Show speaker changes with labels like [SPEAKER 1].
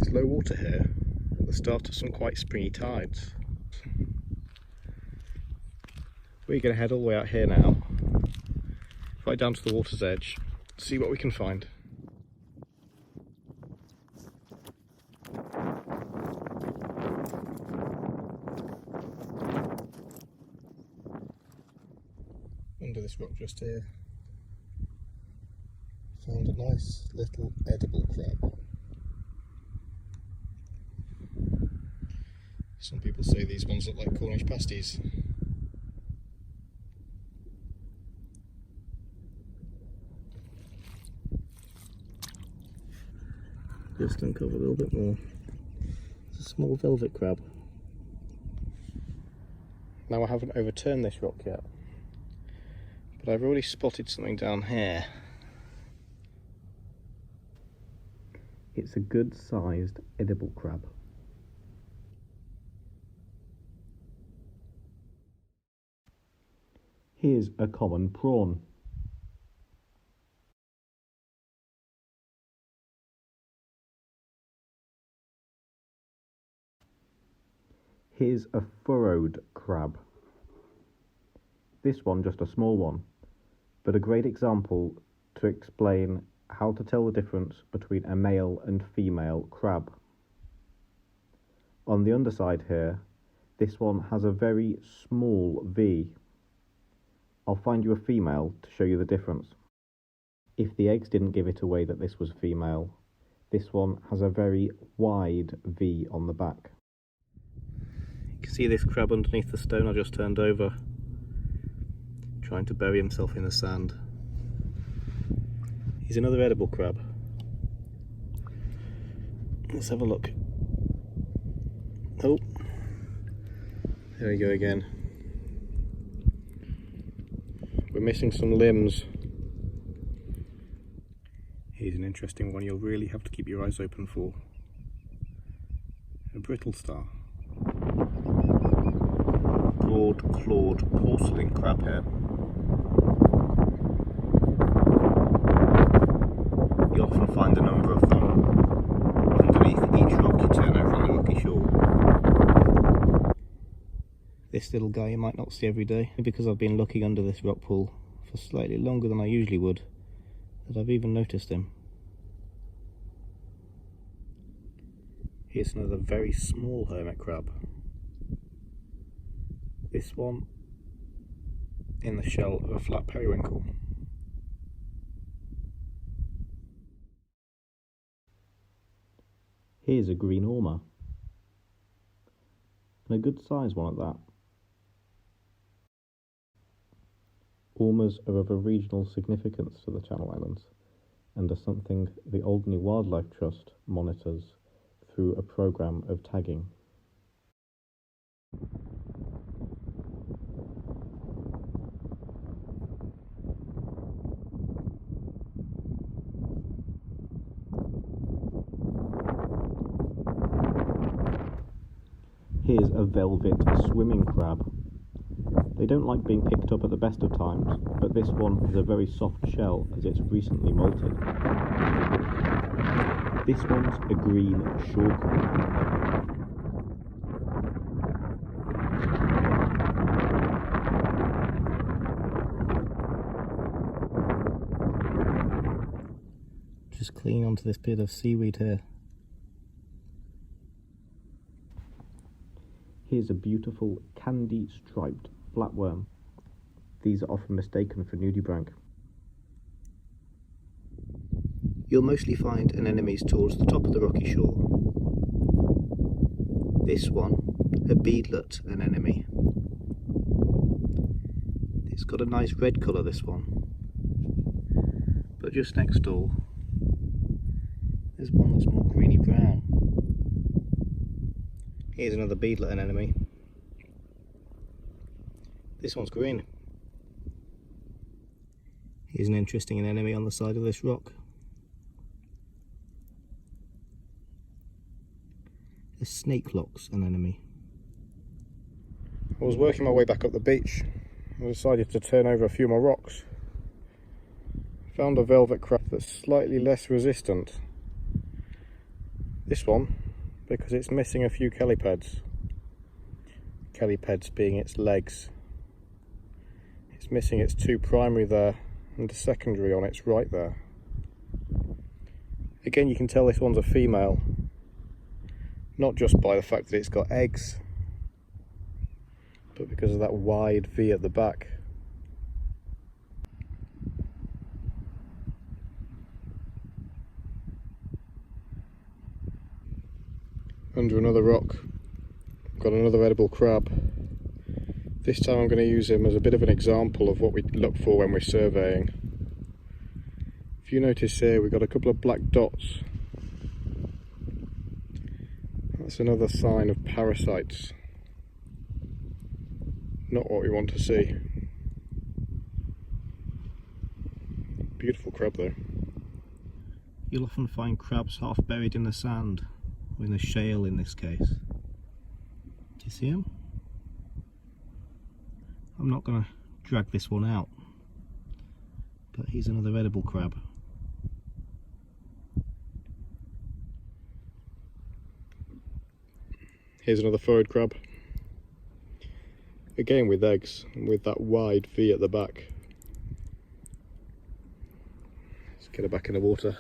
[SPEAKER 1] It's low water here at the start of some quite springy tides. We're going to head all the way out here now, right down to the water's edge, see what we can find. Under this rock just here, found a nice little edible crab. Some people say these ones look like Cornish pasties. Just uncover a little bit more. It's a small velvet crab. Now I haven't overturned this rock yet, but I've already spotted something down here. It's a good sized edible crab. Here's a common prawn. Here's a furrowed crab. This one just a small one, but a great example to explain how to tell the difference between a male and female crab. On the underside here, this one has a very small V. I'll find you a female to show you the difference. If the eggs didn't give it away that this was female, this one has a very wide V on the back. You can see this crab underneath the stone I just turned over, trying to bury himself in the sand. He's another edible crab. Let's have a look. Oh, there we go again. We're missing some limbs. Here's an interesting one you'll really have to keep your eyes open for. A brittle star. Broad-clawed porcelain crabhead. You often find a number of them underneath each rock you turn over on the rocky shore. This little guy you might not see every day, because I've been looking under this rock pool for slightly longer than I usually would, that I've even noticed him. Here's another very small hermit crab. This one in the shell of a flat periwinkle. Here's a green ormer, and a good size one at that. Ormers are of a regional significance to the Channel Islands and are something the Alderney Wildlife Trust monitors through a programme of tagging. Here's a velvet swimming crab. They don't like being picked up at the best of times, but this one has a very soft shell as it's recently molted. This one's a green shore crab. Just clinging onto this bit of seaweed here. Here's a beautiful candy-striped flatworm. These are often mistaken for nudibranch. You'll mostly find anemones towards the top of the rocky shore. This one, a beadlet anemone. It's got a nice red colour, this one. But just next door, there's one that's more greeny brown. Here's another beadlet anemone. This one's green. Here's an interesting anemone on the side of this rock. A SNAKELOCKS anemone. I was working my way back up the beach. I decided to turn over a few more rocks. Found a velvet crab that's slightly less resistant. This one, because it's missing a few chelipeds. Chelipeds being its legs. It's missing its two primary there and a secondary on its right there. Again, you can tell this one's a female, not just by the fact that it's got eggs, but because of that wide V at the back. Under another rock, got another edible crab. This time I'm going to use him as a bit of an example of what we look for when we're surveying. If you notice here, we've got a couple of black dots. That's another sign of parasites. Not what we want to see. Beautiful crab though. You'll often find crabs half buried in the sand, or in the shale in this case. Do you see him? I'm not going to drag this one out, but he's another edible crab. Here's another furrowed crab. Again with eggs and with that wide V at the back. Let's get it back in the water.